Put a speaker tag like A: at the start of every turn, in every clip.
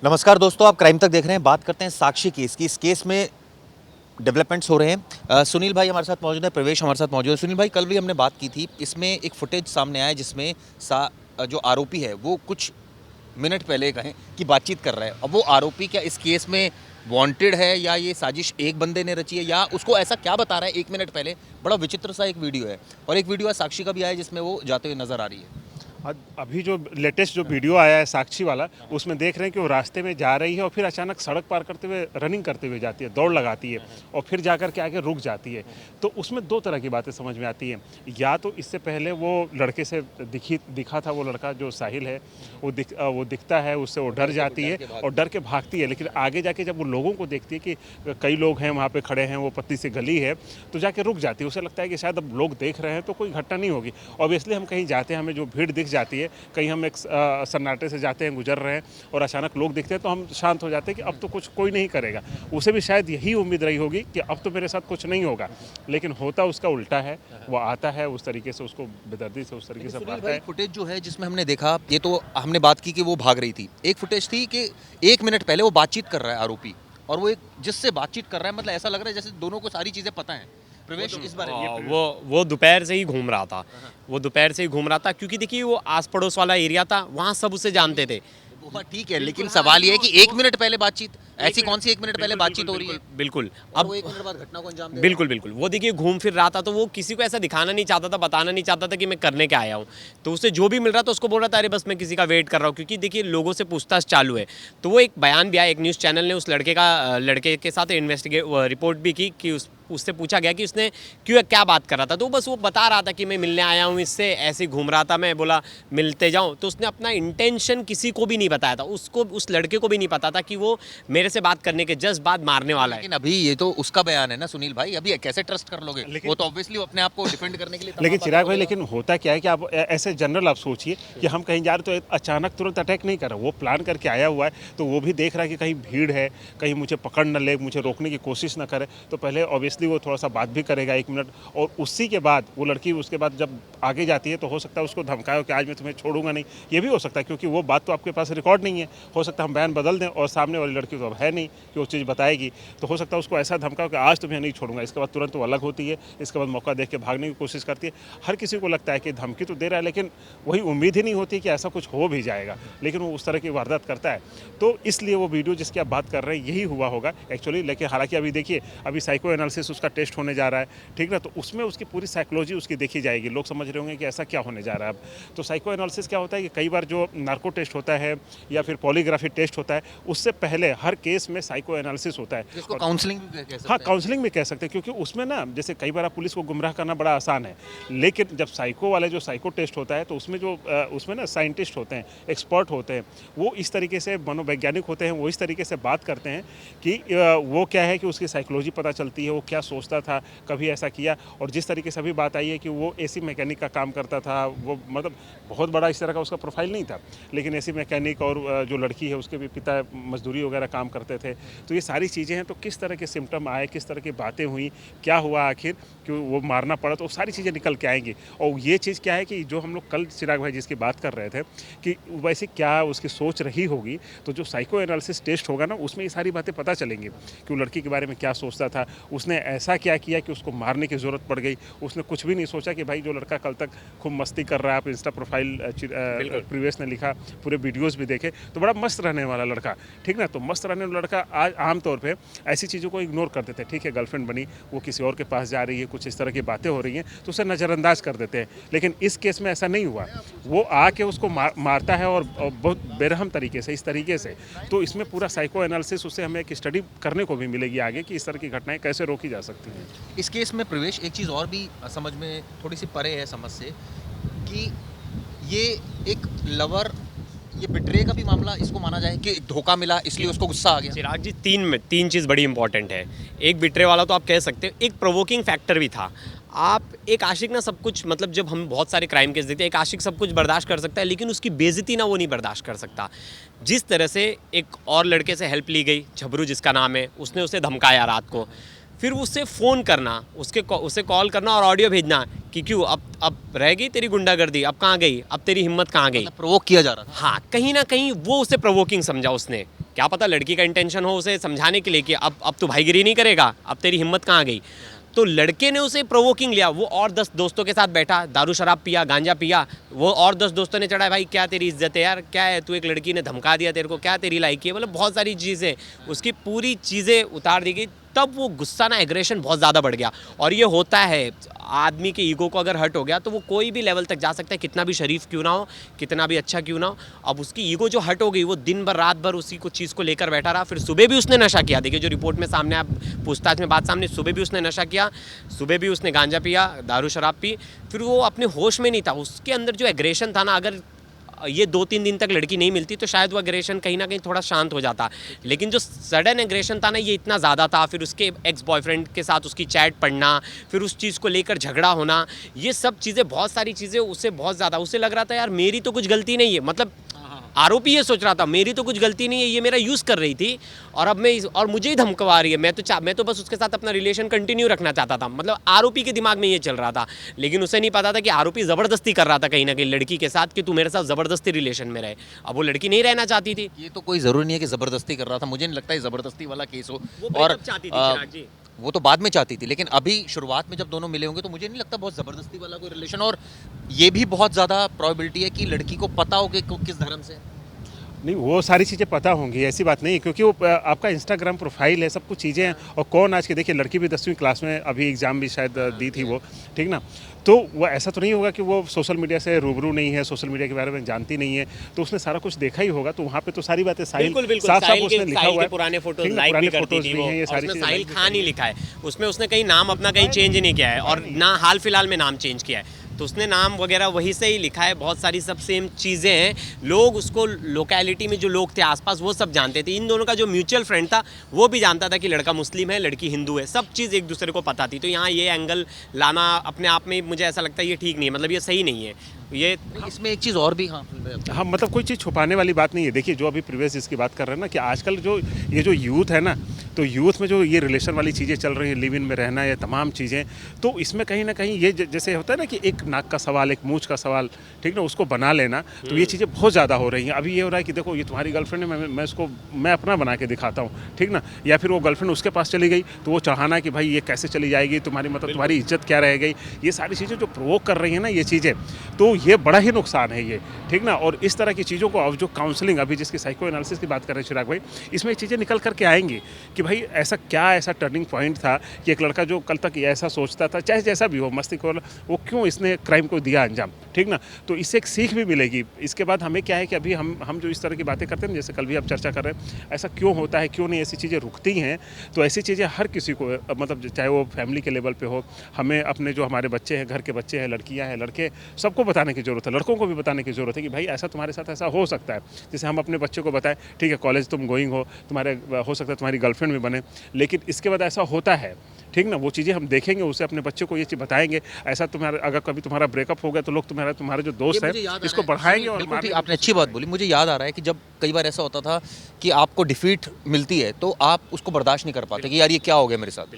A: नमस्कार दोस्तों, आप क्राइम तक देख रहे हैं। बात करते हैं साक्षी केस की। इस केस में डेवलपमेंट्स हो रहे हैं। सुनील भाई हमारे साथ मौजूद है, प्रवेश हमारे साथ मौजूद है। सुनील भाई, कल भी हमने बात की थी, इसमें एक फुटेज सामने आया जिसमें जो आरोपी है वो कुछ मिनट पहले कहें कि बातचीत कर रहा है। अब वो आरोपी क्या इस केस में वांटेड है या ये साजिश एक बंदे ने रची है या उसको ऐसा क्या बता रहा है एक मिनट पहले? बड़ा विचित्र सा एक वीडियो है। और एक वीडियो साक्षी का भी आया जिसमें वो जाते हुए नजर आ रही है।
B: अभी जो लेटेस्ट जो वीडियो आया है साक्षी वाला, उसमें देख रहे हैं कि वो रास्ते में जा रही है और फिर अचानक सड़क पार करते हुए रनिंग करते हुए जाती है, दौड़ लगाती है और फिर जाकर के आगे रुक जाती है। तो उसमें दो तरह की बातें समझ में आती हैं। या तो इससे पहले वो लड़के से दिखा था, वो लड़का जो साहिल है वो दिखता है, उससे वो डर जाती है और डर के भागती है। लेकिन आगे जाके जब वो लोगों को देखती है कि कई लोग हैं वहाँ पे खड़े हैं, वो पतली सी गली है, तो जाके रुक जाती है। उसे लगता है कि शायद अब लोग देख रहे हैं तो कोई घटना नहीं होगी। ऑब्वियसली हम कहीं जाते हैं, हमें जो भीड़ दिख जाती है, कहीं हम एक सन्नाटे से जाते हैं, गुजर रहे हैं और अचानक लोग दिखते हैं तो हम शांत हो जाते हैं कि अब तो कुछ कोई नहीं करेगा। उसे भी शायद यही उम्मीद रही होगी कि अब तो मेरे साथ कुछ नहीं होगा, लेकिन होता उसका उल्टा है। वो आता है उस तरीके से, उसको बेदर्दी से उस तरीके से मारता है।
A: फुटेज जो है जिसमें हमने देखा, ये तो हमने बात की कि वो भाग रही थी। एक फुटेज थी कि एक मिनट पहले वो बातचीत कर रहा है आरोपी, और वो एक जिससे बातचीत कर रहा है, मतलब ऐसा लग रहा है जैसे दोनों को सारी चीजें पता है। प्रवेश, इस बारे में
C: वो दोपहर से ही घूम रहा था। वो दोपहर से ही घूम रहा था क्योंकि देखिए वो आस पड़ोस वाला एरिया था, वहाँ सब उसे जानते थे।
A: वो ठीक है, लेकिन सवाल ये है कि एक मिनट पहले बातचीत, ऐसी कौन सी एक मिनट पहले बातचीत हो रही है?
C: बिल्कुल।
A: अब वो एक मिनट बाद घटना को अंजाम दे
C: बिल्कुल बिल्कुल वो देखिए घूम फिर रहा था, तो वो किसी को ऐसा दिखाना नहीं चाहता था, बताना नहीं चाहता था कि मैं करने के आया हूँ। तो उसे जो भी मिल रहा था उसको बोल रहा था अरे बस मैं किसी का वेट कर रहा हूँ, क्योंकि देखिए लोगों से पूछताछ चालू है। तो वो एक बयान भी आया, एक न्यूज़ चैनल ने उस लड़के के साथ रिपोर्ट भी की कि उससे पूछा गया कि उसने क्या बात कर रहा था। तो बस वो बता रहा था कि मैं मिलने आया हूँ इससे, ऐसे घूम रहा था, मैं बोला मिलते जाऊँ। तो उसने अपना इंटेंशन किसी को भी नहीं बताया था, उसको उस लड़के को भी नहीं पता था कि वो मेरे से बात करने के जस्ट बाद मारने वाला है।
A: लेकिन अभी ये तो उसका बयान है ना सुनील भाई, अभी कैसे ट्रस्ट कर लोगे? वो तो ऑब्वियसली अपने आप को डिफेंड करने के लिए
B: लेकिन चिराग भाई, लेकिन होता क्या है कि आप ऐसे जनरल आप सोचिए कि हम कहीं जा रहे तो अचानक तुरंत अटैक नहीं कर रहा, वो प्लान करके आया हुआ है। तो वो भी देख रहा है कि कहीं भीड़ है, कहीं मुझे पकड़ न ले, मुझे रोकने की कोशिश न करे। तो पहले ऑब्वियसली वो थोड़ा सा बात भी करेगा 1 मिनट, और उसी के बाद वो लड़की उसके बाद जब आगे जाती है तो हो सकता है उसको धमकाए कि आज मैं तुम्हें छोड़ूंगा नहीं। ये भी हो सकता है क्योंकि वो बात तो आपके पास रिकॉर्ड नहीं है। हो सकता है हम बयान बदल दें और सामने वाली लड़की तो अब है नहीं कि वो चीज़ बताएगी, तो हो सकता है उसको ऐसा धमकाओ कि आज तुम्हें नहीं छोड़ूंगा। इसके बाद तुरंत वो अलग होती है, इसके बाद मौका देख के भागने की कोशिश करती है। हर किसी को लगता है कि धमकी तो दे रहा है, लेकिन वही उम्मीद ही नहीं होती कि ऐसा कुछ हो भी जाएगा, लेकिन वो उस तरह की वारदात करता है। तो इसलिए वो वीडियो जिसकी आप बात कर रहे हैं यही हुआ होगा एक्चुअली। लेकिन हालांकि अभी देखिए, अभी साइको एनालिसिस उसका टेस्ट होने जा रहा है, ठीक ना। तो उसमें उसकी पूरी साइकोलॉजी उसकी देखी जाएगी। लोग समझ रहे होंगे कि ऐसा क्या होने जा रहा है अब। तो साइको एनालिसिस क्या होता है कि कई बार जो नार्को टेस्ट होता है या फिर पॉलीग्राफी टेस्ट होता है, उससे पहले हर केस में साइको एनालिसिस होता है।
A: इसको काउंसलिंग भी कह सकते
B: हाँ,
A: हैं।
B: काउंसलिंग भी कह सकते हैं, क्योंकि उसमें ना जैसे कई बार आप पुलिस को गुमराह करना बड़ा आसान है, लेकिन जब साइको वाले जो साइको टेस्ट होता है तो उसमें ना साइंटिस्ट होते हैं, एक्सपर्ट होते हैं, वो इस तरीके से मनोवैज्ञानिक होते हैं, वो इस तरीके से बात करते हैं कि वो क्या है कि उसकी साइकोलॉजी पता चलती है, वो क्या सोचता था, कभी ऐसा किया। और जिस तरीके से अभी बात आई है कि वो एसी मैकेनिक का काम करता था, वो मतलब बहुत बड़ा इस तरह का उसका प्रोफाइल नहीं था, लेकिन एसी मैकेनिक, और जो लड़की है उसके भी पिता मजदूरी वगैरह काम करते थे। तो ये सारी चीज़ें हैं। तो किस तरह के सिम्टम आए, किस तरह की बातें हुई, क्या हुआ आखिर, कि वो मारना पड़ा, तो सारी चीज़ें निकल के आएंगी। और ये चीज़ क्या है कि जो हम लोग कल चिराग भाई जिसकी बात कर रहे थे कि वैसे क्या उसकी सोच रही होगी, तो जो साइको एनालिसिस टेस्ट होगा ना, उसमें ये सारी बातें पता चलेंगी कि वो लड़की के बारे में क्या सोचता था, उसने ऐसा क्या किया कि उसको मारने की ज़रूरत पड़ गई। उसने कुछ भी नहीं सोचा कि भाई जो लड़का कल तक खूब मस्ती कर रहा है, आप इंस्टा प्रोफाइल प्रीवियस ने लिखा, पूरे वीडियोज़ भी देखे, तो बड़ा मस्त रहने वाला लड़का, ठीक ना। तो मस्त रहने वाला लड़का आज आमतौर पर ऐसी चीज़ों को इग्नोर कर देते हैं। ठीक है, गर्लफ्रेंड बनी, वो किसी और के पास जा रही है, कुछ इस तरह की बातें हो रही हैं, तो उसे नज़रअंदाज कर देते हैं। लेकिन इस केस में ऐसा नहीं हुआ, वो आके उसको मारता है, और बहुत बेरहम तरीके से, इस तरीके से। तो इसमें पूरा साइको एनालिसिस, उससे हमें एक स्टडी करने को भी मिलेगी आगे कि इस तरह की घटनाएं कैसे रोकी जा सकती हैं।
A: इस केस में प्रवेश, एक चीज़ और भी समझ में थोड़ी सी परे है समझ से, कि ये एक लवर, ये बिट्रे का भी मामला इसको माना जाए कि धोखा मिला इसलिए उसको गुस्सा आ गया।
C: चिराग जी, तीन चीज़ बड़ी इंपॉर्टेंट है। एक बिट्रे वाला तो आप कह सकते हो, एक प्रोवोकिंग फैक्टर भी था। आप एक आशिक ना सब कुछ, मतलब जब हम बहुत सारे क्राइम केस देखते हैं, एक आशिक सब कुछ बर्दाश्त कर सकता है, लेकिन उसकी बेइज्जती ना वो नहीं बर्दाश्त कर सकता। जिस तरह से एक और लड़के से हेल्प ली गई, झबरू जिसका नाम है, उसने उसे धमकाया रात को, फिर उससे फ़ोन करना, उसे कॉल करना और ऑडियो भेजना कि क्यों अब रह गई तेरी गुंडागर्दी, अब कहाँ गई, अब तेरी हिम्मत कहाँ गई।
A: प्रोवोक किया जा रहा था।
C: हाँ, कहीं ना कहीं वो उसे प्रोवोकिंग समझा उसने क्या पता लड़की का इंटेंशन हो उसे समझाने के लिए कि अब तू भाईगिरी नहीं करेगा, अब तेरी हिम्मत कहाँ गई। तो लड़के ने उसे प्रोवोकिंग लिया, वो और 10 दोस्तों के साथ बैठा, दारू शराब पिया, गांजा पिया, वो और 10 दोस्तों ने चढ़ाया, भाई क्या तेरी इज्जत है यार, क्या है तू, एक लड़की ने धमका दिया तेरे को, क्या तेरी लायकी है, मतलब बहुत सारी चीज़ें, उसकी पूरी चीज़ें उतार दी गई। तब वो गुस्सा ना, एग्रेशन बहुत ज़्यादा बढ़ गया। और ये होता है, आदमी के ईगो को अगर हर्ट हो गया तो वो कोई भी लेवल तक जा सकता है, कितना भी शरीफ क्यों ना हो, कितना भी अच्छा क्यों ना हो। अब उसकी ईगो जो हर्ट हो गई, वो दिन भर रात भर उसी को चीज़ को लेकर बैठा रहा। फिर सुबह भी उसने नशा किया, देखिए जो रिपोर्ट में सामने आप पूछताछ में बात सामने, सुबह भी उसने नशा किया, सुबह भी उसने गांजा पिया, दारू शराब पी, फिर वो अपने होश में नहीं था। उसके अंदर जो एग्रेशन था ना, अगर ये 2-3 दिन तक लड़की नहीं मिलती तो शायद वो एग्रेशन कहीं ना कहीं थोड़ा शांत हो जाता, लेकिन जो सडन एग्रेशन था ना, ये इतना ज़्यादा था। फिर उसके एक्स बॉयफ्रेंड के साथ उसकी चैट पढ़ना, फिर उस चीज़ को लेकर झगड़ा होना, ये सब चीज़ें, बहुत सारी चीज़ें उसे बहुत ज़्यादा, उसे लग रहा था यार मेरी तो कुछ गलती नहीं है, मतलब आरोपी ये सोच रहा था मेरी तो कुछ गलती नहीं है, ये मेरा यूज़ कर रही थी और अब मैं और मुझे ही धमकवा रही है, मैं तो बस उसके साथ अपना रिलेशन कंटिन्यू रखना चाहता था। मतलब आरोपी के दिमाग में ये चल रहा था, लेकिन उसे नहीं पता था कि आरोपी ज़बरदस्ती कर रहा था कहीं ना कहीं लड़की के साथ कि तू मेरे साथ ज़बरदस्ती रिलेशन में रहे। अब वो लड़की नहीं रहना चाहती थी।
A: ये तो कोई ज़रूरी नहीं है कि ज़बरदस्ती कर रहा था, मुझे नहीं लगता है ज़बरदस्ती वाला केस हो।
C: वो
A: और
C: breakup चाहती थी चिराग जी।
A: वो तो बाद में चाहती थी, लेकिन अभी शुरुआत में जब दोनों मिले होंगे तो मुझे नहीं लगता बहुत ज़बरदस्ती वाला कोई रिलेशन। और ये भी बहुत ज़्यादा प्रोबेबिलिटी है कि लड़की को पता हो कि किस धर्म से।
B: नहीं, वो सारी चीज़ें पता होंगी, ऐसी बात नहीं है, क्योंकि वो आपका इंस्टाग्राम प्रोफाइल है, सब कुछ चीज़ें हैं। और कौन आज के, देखिए लड़की भी 10वीं क्लास में अभी एग्ज़ाम भी शायद दी थी वो, ठीक ना। तो वो ऐसा तो नहीं होगा कि वो सोशल मीडिया से रूबरू नहीं है, सोशल मीडिया के बारे में जानती नहीं है, तो उसने सारा कुछ देखा ही होगा। तो वहाँ पे तो सारी बातें साहिल साफ साफ उसने लिखा हुआ है,
C: पुराने फोटोज
B: ठीक ना,
C: लाइक
B: पुराने
C: भी करती
B: फोटोज
C: थी
B: भी
C: वो,
B: हैं, ये
C: और
B: सारी
C: उसमें
B: चीज़ें
C: साहिल
B: like भी
C: खान
B: करी
C: ही लिखा है, उसमें उसने कहीं नाम अपना कहीं चेंज नहीं किया है, और ना हाल फिलहाल में नाम चेंज किया है, तो उसने नाम वगैरह वही से ही लिखा है। बहुत सारी सब सेम चीज़ें हैं, लोग उसको लोकेलिटी में जो लोग थे आसपास वो सब जानते थे। इन दोनों का जो म्यूचुअल फ्रेंड था वो भी जानता था कि लड़का मुस्लिम है, लड़की हिंदू है, सब चीज़ एक दूसरे को पता थी। तो यहाँ ये एंगल लाना अपने आप में मुझे ऐसा लगता है ये ठीक नहीं है, मतलब ये सही नहीं है ये।
A: इसमें एक चीज़ और भी, हाँ
B: हाँ, मतलब कोई चीज़ छुपाने वाली बात नहीं है। देखिए जो अभी प्रीवियस इसकी बात कर रहे हैं ना, कि आजकल जो ये जो यूथ है ना, तो यूथ में जो ये रिलेशन वाली चीज़ें चल रही हैं, लिव इन में रहना, ये तमाम चीज़ें, तो इसमें कहीं ना कहीं ये जैसे होता है ना कि एक नाक का सवाल, एक मूंछ का सवाल, ठीक ना, उसको बना लेना, तो ये चीज़ें बहुत ज़्यादा हो रही हैं। अभी ये हो रहा है कि देखो ये तुम्हारी गर्लफ्रेंड है, मैं अपना बना के दिखाता हूँ, ठीक ना, या फिर वो गर्लफ्रेंड उसके पास चली गई तो वो चाहना कि भाई ये कैसे चली जाएगी, तुम्हारी मतलब तुम्हारी इज्जत क्या रह गई, ये सारी चीज़ें जो प्रोवोक कर रही हैं ना ये चीज़ें, तो ये बड़ा ही नुकसान है ये, ठीक ना। और इस तरह की चीज़ों को अब जो काउंसलिंग, अभी जिसकी साइको एनालिसिस की बात कर रहे हैं चिराग भाई, इसमें चीज़ें निकल करके आएंगी कि भाई ऐसा टर्निंग पॉइंट था कि एक लड़का जो कल तक ऐसा सोचता था, चाहे जैसा भी हो मस्ती को, वो क्यों इसने क्राइम को दिया अंजाम, ठीक ना। तो इससे एक सीख भी मिलेगी। इसके बाद हमें क्या है कि अभी हम जो इस तरह की बातें करते हैं, जैसे कल भी आप चर्चा कर रहे हैं, ऐसा क्यों होता है, क्यों नहीं ऐसी चीज़ें रुकती हैं, तो ऐसी चीज़ें हर किसी को, मतलब चाहे वो फैमिली के लेवल पे हो, हमें अपने जो हमारे बच्चे हैं, घर के बच्चे हैं, लड़कियां हैं, लड़के, सबको बताने की ज़रूरत है। लड़कों को भी बताने की ज़रूरत है कि भाई ऐसा तुम्हारे साथ ऐसा हो सकता है। जैसे हम अपने बच्चे को बताएं, ठीक है कॉलेज तुम गोइंग हो, तुम्हारे हो सकता है तुम्हारी गर्लफ्रेंड भी बने, लेकिन इसके बाद ऐसा होता है, ठीक ना, वो चीज़ें हम देखेंगे, उसे अपने बच्चे को ये चीज़ बताएंगे। ऐसा तुम्हारा अगर कभी तुम्हारा ब्रेकअप हो गया तो लोग तुम्हारे जो दोस्त हैं इसको बढ़ाएंगे। और
A: आपने अच्छी बात बोली, मुझे याद आ रहा है कि जब कई बार ऐसा होता था कि आपको डिफीट मिलती है तो आप उसको बर्दाश्त नहीं कर पाते कि यार ये क्या हो गया मेरे साथ,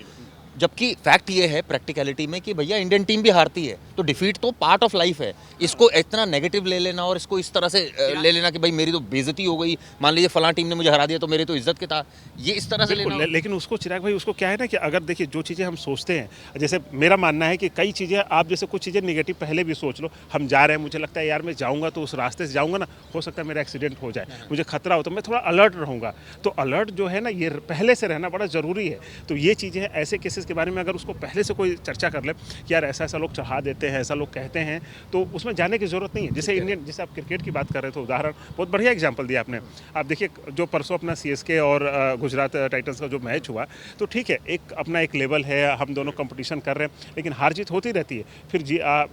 A: जबकि फैक्ट ये है प्रैक्टिकलिटी में कि भैया इंडियन टीम भी हारती है, तो डिफीट तो पार्ट ऑफ लाइफ है। इसको इतना नेगेटिव ले लेना और इसको इस तरह से ले लेना कि भाई मेरी तो बेइज्जती हो गई, मान लीजिए फलां टीम ने मुझे हरा दिया तो मेरी तो इज्जत के था, ये इस तरह से लेना।
B: लेकिन उसको चिराग भाई, उसको क्या है ना कि अगर देखिए जो चीज़ें हम सोचते हैं, जैसे मेरा मानना है कि कई चीज़ें आप जैसे कुछ चीज़ें निगेटिव पहले भी सोच लो, हम जा रहे हैं, मुझे लगता है यार मैं जाऊँगा तो उस रास्ते से जाऊँगा ना, हो सकता है मेरा एक्सीडेंट हो जाए, मुझे खतरा हो, तो मैं थोड़ा अलर्ट रहूँगा। तो अलर्ट जो है ना, ये पहले से रहना बड़ा ज़रूरी है। तो ये चीज़ें हैं, ऐसे केसेस के बारे में अगर उसको पहले से कोई चर्चा कर ले कि यार ऐसा लोग चढ़ा देते हैं, ऐसा लोग कहते हैं, तो उसमें जाने की ज़रूरत नहीं है। जैसे इंडियन, जैसे आप क्रिकेट की बात कर रहे थे, उदाहरण बहुत बढ़िया एग्जांपल दिया आपने। आप देखिए जो परसों अपना सीएसके और गुजरात टाइटंस का जो मैच हुआ, तो ठीक है एक लेवल है, हम दोनों कंपटीशन कर रहे हैं, लेकिन हार जीत होती रहती है। फिर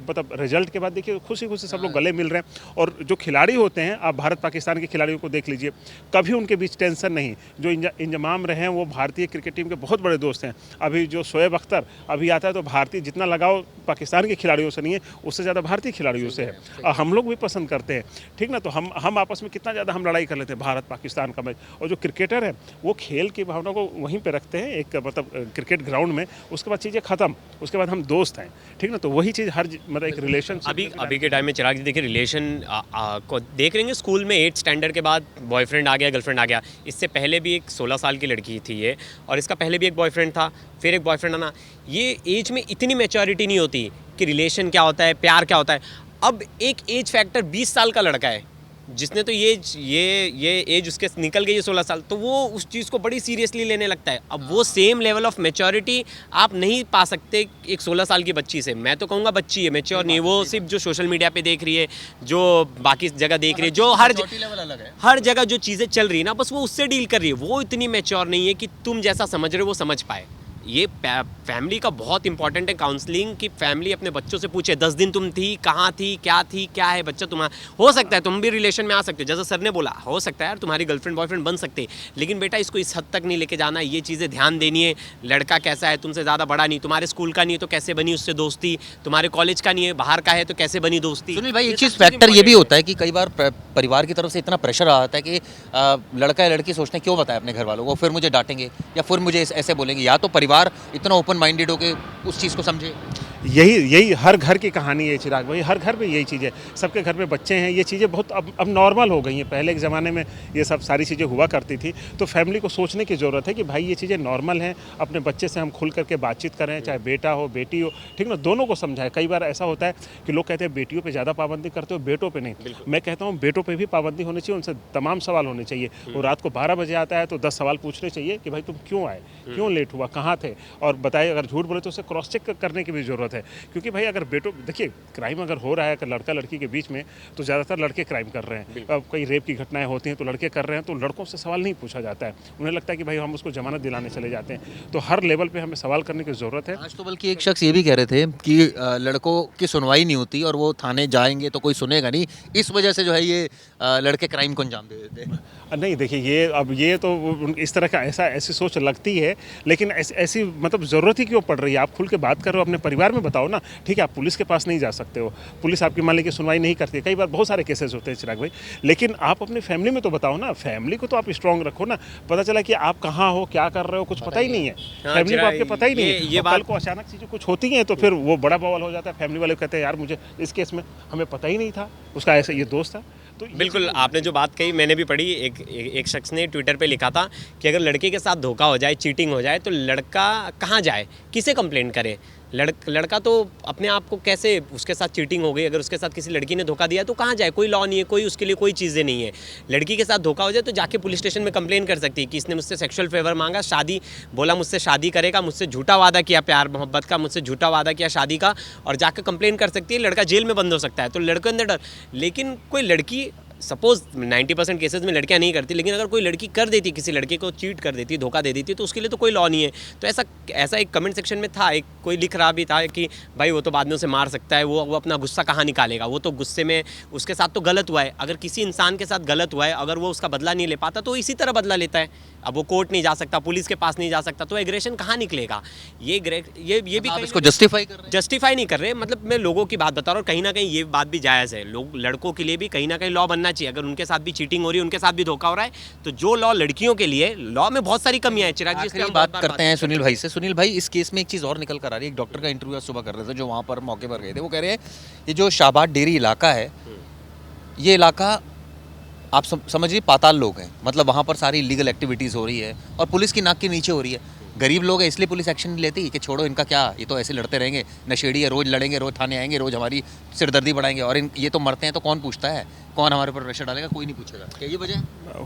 B: मतलब रिजल्ट के बाद देखिए खुशी खुशी सब लोग गले मिल रहे हैं। और जो खिलाड़ी होते हैं, आप भारत पाकिस्तान के खिलाड़ियों को देख लीजिए, कभी उनके बीच टेंशन नहीं। जो इंजमाम रहे हैं वो भारतीय क्रिकेट टीम के बहुत बड़े दोस्त हैं। अभी जो जो शोएब अख्तर अभी आता है तो भारतीय जितना लगाव पाकिस्तान के खिलाड़ियों से नहीं है, उससे ज़्यादा भारतीय खिलाड़ियों से है। और हम लोग भी पसंद करते हैं, ठीक ना। तो हम आपस में कितना ज़्यादा हम लड़ाई कर लेते हैं भारत पाकिस्तान का मैच। और जो क्रिकेटर है वो खेल की भावना को वहीं पे रखते हैं, एक मतलब क्रिकेट ग्राउंड में, उसके बाद चीज़ें ख़त्म, उसके बाद हम दोस्त हैं, ठीक ना। तो वही चीज़ हर मतलब एक रिलेशन
C: अभी के टाइम में चिराग जी देखिए रिलेशन को देख रहे हैं स्कूल में 8th स्टैंडर्ड के बाद बॉयफ्रेंड आ गया, गर्लफ्रेंड आ गया। इससे पहले भी एक 16 साल की लड़की थी ये, और इसका पहले भी एक बॉयफ्रेंड था, फिर एक बॉयफ्रेंड आना। ये एज में इतनी मैच्योरिटी नहीं होती कि रिलेशन क्या होता है, प्यार क्या होता है। अब एक एज फैक्टर 20 साल का लड़का है जिसने तो ये एज उसके निकल गई है 16 साल, तो वो उस चीज़ को बड़ी सीरियसली लेने लगता है। अब वो सेम लेवल ऑफ मैच्योरिटी आप नहीं पा सकते एक 16 साल की बच्ची से। मैं तो कहूँगा बच्ची है, मैच्योर नहीं। वो सिर्फ जो सोशल मीडिया पे देख रही है, जो बाकी जगह देख रही है, जो हर जगह जो चीज़ें चल रही है ना, बस वो उससे डील कर रही है। वो इतनी मैच्योर नहीं है कि तुम जैसा समझ रहे हो वो समझ पाए। ये फैमिली का बहुत इंपॉर्टेंट है काउंसलिंग, कि फैमिली अपने बच्चों से पूछे 10 दिन तुम थी, कहाँ थी, क्या है बच्चा तुम्हारा। हो सकता है तुम भी रिलेशन में आ सकते हो, जैसा सर ने बोला, हो सकता है यार तुम्हारी गर्लफ्रेंड बॉयफ्रेंड बन सकते, लेकिन बेटा इसको इस हद तक नहीं लेके जाना। ये चीज़ें ध्यान देनी है। लड़का कैसा है, तुमसे ज़्यादा बड़ा नहीं, तुम्हारे स्कूल का नहीं है तो कैसे बनी उससे दोस्ती, तुम्हारे कॉलेज का नहीं है, बाहर का है तो कैसे बनी दोस्ती।
A: सुनील भाई, एक चीज़ फैक्टर ये भी होता है कि कई बार परिवार की तरफ से इतना प्रेशर आता है कि लड़का या लड़की सोचते हैं क्यों बताया अपने घर वालों को, फिर मुझे डांटेंगे या फिर मुझे ऐसे बोलेंगे। या तो परिवार इतना ओपन माइंडेड हो के उस चीज़ को समझे।
B: यही हर घर की कहानी है चिराग भाई, हर घर में यही चीज़ है। सबके घर में बच्चे हैं, ये चीज़ें बहुत अब नॉर्मल हो गई हैं। पहले के ज़माने में ये सब सारी चीज़ें हुआ करती थी, तो फैमिली को सोचने की ज़रूरत है कि भाई ये चीज़ें नॉर्मल हैं। अपने बच्चे से हम खुल करके बातचीत करें, चाहे बेटा हो बेटी हो, ठीक ना, दोनों को समझाएं। कई बार ऐसा होता है कि लोग कहते हैं बेटियों पर ज़्यादा पाबंदी करते हो, बेटों पर नहीं। मैं कहता हूँ बेटों पर भी पाबंदी होनी चाहिए, उनसे तमाम सवाल होने चाहिए। वो रात को 12 बजे आता है तो 10 सवाल पूछने चाहिए कि भाई तुम क्यों आए, क्यों लेट हुआ, कहाँ थे, और बताए। अगर झूठ बोले तो उसे क्रॉस चेक करने की भी ज़रूरत है, क्योंकि भाई अगर बेटो देखिए क्राइम अगर हो रहा है लड़का लड़की के बीच में, तो ज़्यादातर लड़के क्राइम कर रहे हैं। अब कई रेप की घटनाएं होती हैं तो लड़के कर रहे हैं, तो लड़कों से सवाल नहीं पूछा जाता है। उन्हें लगता है कि भाई हम उसको जमानत दिलाने चले जाते हैं। तो हर लेवल पे हमें सवाल करने की ज़रूरत है।
A: आज तो बल्कि एक शख्स ये भी कह रहे थे कि लड़कों की सुनवाई नहीं होती और वो थाने जाएंगे तो कोई सुनेगा नहीं, इस वजह से जो है ये लड़के क्राइम को अंजाम दे देते हैं।
B: नहीं देखिए, ये तो इस तरह का ऐसी सोच लगती है, लेकिन ऐसी मतलब ज़रूरत ही क्यों पड़ रही है। आप खुल के बात कर रहे हो, अपने परिवार में बताओ ना। ठीक है, आप पुलिस के पास नहीं जा सकते हो, पुलिस आपकी मान लीजिए सुनवाई नहीं करती है, कई बार बहुत सारे केसेस होते हैं चिराग भाई, लेकिन आप अपनी फैमिली में तो बताओ ना। फैमिली को तो आप स्ट्रांग रखो ना। पता चला कि आप कहाँ हो, क्या कर रहे हो, कुछ पता ही नहीं है। फैमिली को आपके पता ही नहीं है। ये कल को अचानक चीज़ें कुछ होती हैं तो फिर वो बड़ा बवाल हो जाता है। फैमिली वाले कहते हैं यार मुझे इस केस में हमें पता ही नहीं था, उसका ऐसा ये दोस्त था। तो
C: बिल्कुल आपने जो बात कही मैंने भी पढ़ी। एक शख्स ने ट्विटर पे लिखा था कि अगर लड़के के साथ धोखा हो जाए, चीटिंग हो जाए, तो लड़का कहाँ जाए, किसे कंप्लेंट करे। लड़का तो अपने आप को कैसे, उसके साथ चीटिंग हो गई, अगर उसके साथ किसी लड़की ने धोखा दिया तो कहाँ जाए, कोई लॉ नहीं है, कोई उसके लिए कोई चीज़ें नहीं है। लड़की के साथ धोखा हो जाए तो जाके पुलिस स्टेशन में कंप्लेन कर सकती है कि इसने मुझसे सेक्सुअल फेवर मांगा, शादी बोला मुझसे शादी करेगा, मुझसे झूठा वादा किया प्यार मोहब्बत का, मुझसे झूठा वादा किया शादी का, और जाकर कंप्लेन कर सकती है। लड़का जेल में बंद हो सकता है। तो लड़के अंदर डर। लेकिन कोई लड़की, सपोज 90% केसेस में लड़कियां नहीं करती, लेकिन अगर कोई लड़की कर देती, किसी लड़के को चीट कर देती, धोखा दे देती, तो उसके लिए तो कोई लॉ नहीं है। तो ऐसा एक कमेंट सेक्शन में था, एक कोई लिख रहा भी था कि भाई वो तो बाद में उसे मार सकता है, वो अपना गुस्सा कहाँ निकालेगा, वो तो गुस्से में, उसके साथ तो गलत हुआ है। अगर किसी इंसान के साथ गलत हुआ है, अगर वो उसका बदला नहीं ले पाता तो इसी तरह बदला लेता है। अब वो कोर्ट नहीं जा सकता, पुलिस के पास नहीं जा सकता, तो एग्रेशन कहाँ निकलेगा। ये भी
A: आप इसको जस्टिफाई कर रहे हैं?
C: जस्टिफाई नहीं कर रहे, मतलब मैं लोगों की बात बता रहा हूँ। कहीं ना कहीं ये बात भी जायज़ है, लोग लड़कों के लिए भी कहीं ना कहीं लॉ बनना चाहिए। अगर उनके साथ भी चीटिंग हो रही है, उनके साथ भी धोखा हो रहा है, तो जो लॉ लड़कियों के लिए, लॉ में बहुत सारी कमियां हैं। चिराग जी, इस पे हम
A: बात करते हैं सुनील भाई से। सुनील भाई, इस केस में एक चीज़ और निकल कर आ रही है। एक डॉक्टर का इंटरव्यू आज सुबह कर रहे थे जो वहाँ पर मौके पर गए थे। वो कह रहे हैं ये जो शाहबाद डेयरी इलाका है, ये इलाका आप समझिए पाताल लोग हैं। मतलब वहाँ पर सारी इलीगल एक्टिविटीज़ हो रही है और पुलिस की नाक के नीचे हो रही है। गरीब लोग हैं इसलिए पुलिस एक्शन नहीं लेती कि छोड़ो इनका क्या, ये तो ऐसे लड़ते रहेंगे, नशेड़ी है, रोज़ लड़ेंगे, रोज़ थाने आएंगे, रोज़ हमारी सिरदर्दी बढ़ाएंगे, और ये तो मरते हैं तो कौन पूछता है, कौन हमारे ऊपर प्रेशर डालेगा, कोई नहीं पूछेगा। क्या ये वजह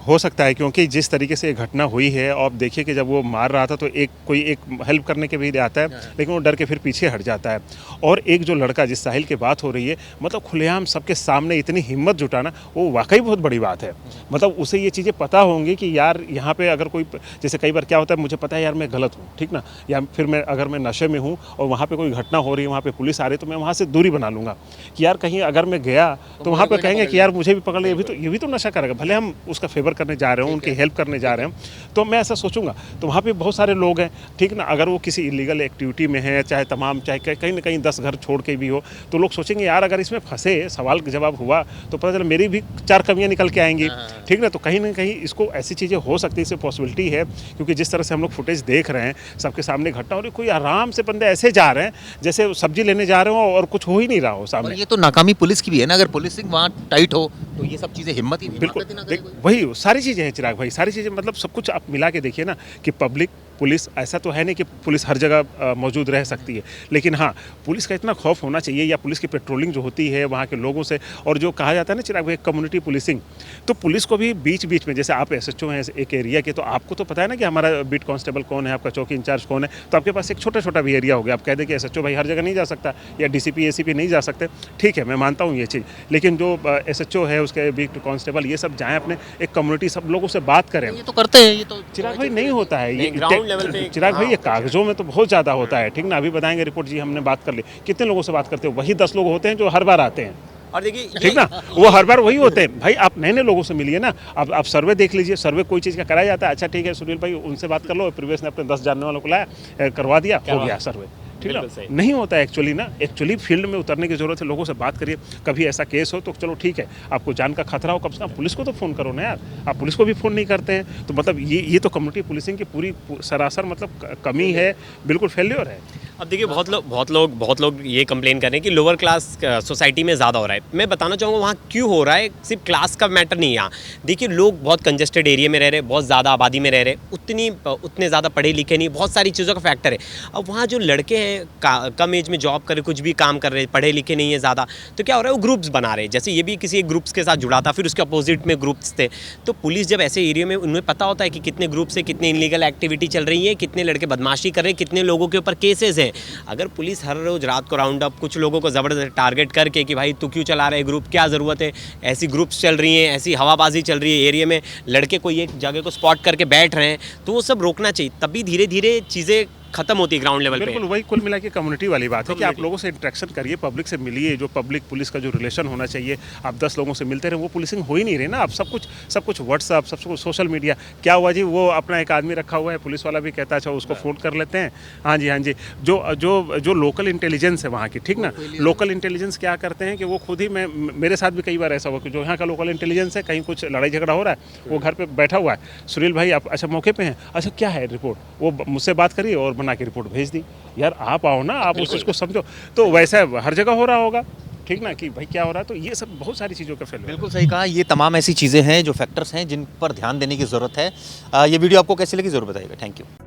B: हो सकता है? क्योंकि जिस तरीके से ये घटना हुई है, और देखिए कि जब वो मार रहा था तो कोई एक हेल्प करने के भी आता है, लेकिन वो डर के फिर पीछे हट जाता है। और एक जो लड़का, जिस साहिल की बात हो रही है, मतलब खुलेआम सबके सामने इतनी हिम्मत जुटाना, वो वाकई बहुत बड़ी बात है। मतलब उसे ये चीज़ें पता होंगी कि यार यहाँ पे अगर कोई, जैसे कई बार क्या होता है, मुझे पता है यार मैं गलत हूँ, ठीक ना, या फिर अगर मैं नशे में हूँ और वहाँ पे कोई घटना हो रही है, वहाँ पे पुलिस आ रही है, तो मैं वहाँ से दूरी बना लूँगा कि यार कहीं अगर मैं गया तो वहाँ पे कहेंगे कि यार मुझे भी पकड़ ले, ये भी तो नशा करेगा, भले हम उसका फेवर करने जा रहे हो, उनकी हेल्प करने जा रहे हैं, तो मैं ऐसा सोचूंगा। तो वहाँ पे बहुत सारे लोग हैं, ठीक ना, अगर वो किसी इलीगल एक्टिविटी में है, चाहे कहीं ना कहीं 10 घर छोड़ के भी हो, तो लोग सोचेंगे यार अगर इसमें फंसे, सवाल का जवाब हुआ तो पता चला मेरी भी 4 कमियां निकल के आएंगी, ठीक ना। तो कहीं ना कहीं इसको ऐसी चीज़ें हो सकती है, इससे पॉसिबिलिटी है, क्योंकि जिस तरह से हम लोग फुटेज देख रहे हैं, सबके सामने घटना हो रही, कोई आराम से बंदे ऐसे जा रहे हैं जैसे सब्जी लेने जा रहे हो और कुछ हो ही नहीं रहा हो
A: और
B: सामने।
A: ये तो नाकामी पुलिस की भी है ना, अगर पुलिसिंग वहाँ टाइट हो तो ये सब चीज़ें हिम्मत ही
B: बिल्कुल,
A: हिम्मत ही ना करे कोई।
B: वही सारी चीज़ें हैं चिराग भाई, सारी चीज़ें मतलब सब कुछ आप मिला के देखिए ना, कि पब्लिक पुलिस, ऐसा तो है नहीं कि पुलिस हर जगह मौजूद रह सकती है, लेकिन हाँ पुलिस का इतना खौफ होना चाहिए, या पुलिस की पेट्रोलिंग जो होती है वहाँ के लोगों से, और जो कहा जाता है ना चिराग भाई कम्युनिटी पुलिसिंग, तो पुलिस को भी बीच बीच में, जैसे आप SHO हैं एक एरिया के, तो आपको तो पता है ना कि हमारा बीट कांस्टेबल कौन है, आपका चौकी इंचार्ज कौन है, तो आपके पास एक छोटा छोटा भी एरिया हो गया, आप कह दें कि SHO भाई हर जगह नहीं जा सकता, या DCP ACP नहीं जा सकते, ठीक है मैं मानता हूँ ये चीज़, लेकिन जो SHO है, उसके बीट कांस्टेबल, ये सब जाएँ अपने एक कम्युनिटी, सब लोगों से बात करें।
A: ये तो करते हैं, ये तो
B: चिराग भाई नहीं होता है ये
C: ग्राउंड लेवल पे।
B: चिराग भाई ये कागजों में तो बहुत ज़्यादा होता है, ठीक ना। अभी बताएंगे रिपोर्ट जी, हमने बात कर ली, कितने लोगों से बात करते हो, वही 10 लोग होते हैं जो हर बार आते हैं,
C: और देखिए
B: ठीक ना, वो हर बार वही होते हैं। भाई आप नए नए लोगों से मिलिए ना, आप सर्वे देख लीजिए, सर्वे कोई चीज़ का कराया जाता है, अच्छा ठीक है सुनील भाई उनसे बात कर लो, प्रीवियस ने अपने 10 जानने वालों को लाया, करवा दिया, हो गया सर्वे, ठीक ना।
C: बिल्कुल सही।
B: नहीं होता है एक्चुअली ना, एक्चुअली फील्ड में उतरने की जरूरत है, लोगों से बात करिए, कभी ऐसा केस हो तो चलो ठीक है, आपको जान का खतरा हो, कम से कम पुलिस को तो फ़ोन करो ना यार, आप पुलिस को भी फ़ोन नहीं करते हैं, तो मतलब ये तो कम्युनिटी पुलिसिंग की पूरी सरासर मतलब कमी है, बिल्कुल फेल्योर है।
C: अब देखिए बहुत लोग ये कंप्लेन कर रहे हैं कि लोअर क्लास सोसाइटी में ज़्यादा हो रहा है। मैं बताना चाहूँगा वहाँ क्यों हो रहा है, सिर्फ क्लास का मैटर नहीं है यहाँ। देखिए लोग बहुत कंजेस्टेड एरिया में रह रहे हैं, बहुत ज़्यादा आबादी में रह रहे हैं, उतने ज़्यादा पढ़े लिखे नहीं, बहुत सारी चीज़ों का फैक्टर है। अब वहाँ जो लड़के हैं कम एज में जॉब कर रहे, कुछ भी काम कर रहे, पढ़े लिखे नहीं है ज़्यादा, तो क्या हो रहा है वो ग्रुप्स बना रहे हैं। जैसे ये भी किसी एक ग्रुप्स के साथ जुड़ा था, फिर उसके अपोजिट में ग्रुप्स थे। तो पुलिस जब ऐसे एरिया में, उन्हें पता होता है कि कितने ग्रुप से कितने इनलीगल एक्टिविटी चल रही है, कितने लड़के बदमाशी कर रहे हैं, कितने लोगों के ऊपर केसेस हैं। अगर पुलिस हर रोज़ रात को राउंड अप कुछ लोगों को ज़बरदस्त टारगेट करके कि भाई तू क्यों चला रहा है ग्रुप, क्या ज़रूरत है, ऐसी ग्रुप्स चल रही हैं, ऐसी हवाबाजी चल रही है एरिया में, लड़के कोई एक जगह को स्पॉट करके बैठ रहे हैं, तो वो सब रोकना चाहिए, तभी धीरे धीरे चीज़ें खत्म होती है ग्राउंड लेवल पे।
B: बिल्कुल वही कुल मिला के कम्युनिटी वाली बात है कि आप लोगों से इंटरेक्शन करिए, पब्लिक से मिलिए, जो पब्लिक पुलिस का जो रिलेशन होना चाहिए, आप 10 लोगों से मिलते रहे, वो पुलिसिंग हो ही नहीं रही ना। आप सब कुछ व्हाट्सअप, सब कुछ सोशल मीडिया, क्या हुआ जी, वो अपना एक आदमी रखा हुआ है, पुलिस वाला भी कहता है अच्छा उसको फ़ोन कर लेते हैं, हाँ जी, जो लोकल इंटेलिजेंस है वहाँ की, ठीक ना, लोकल इंटेलिजेंस क्या करते हैं कि वो खुद ही, मेरे साथ भी कई बार ऐसा हुआ कि जो यहाँ का लोकल इंटेलिजेंस है, कहीं कुछ लड़ाई झगड़ा हो रहा है, वो घर पर बैठा हुआ है, सुनील भाई आप अच्छा मौके पर हैं, अच्छा क्या है रिपोर्ट, वो मुझसे बात करिए और बना के रिपोर्ट भेज दी। यार आप आओ ना, आप उस चीज़ को समझो। तो वैसा हर जगह हो रहा होगा, ठीक ना, कि भाई क्या हो रहा है, तो ये सब बहुत सारी चीज़ों का फेल।
A: बिल्कुल सही कहा, ये तमाम ऐसी चीज़ें हैं जो फैक्टर्स हैं जिन पर ध्यान देने की ज़रूरत है। ये वीडियो आपको कैसी लगी ज़रूर बताइएगा। Thank you.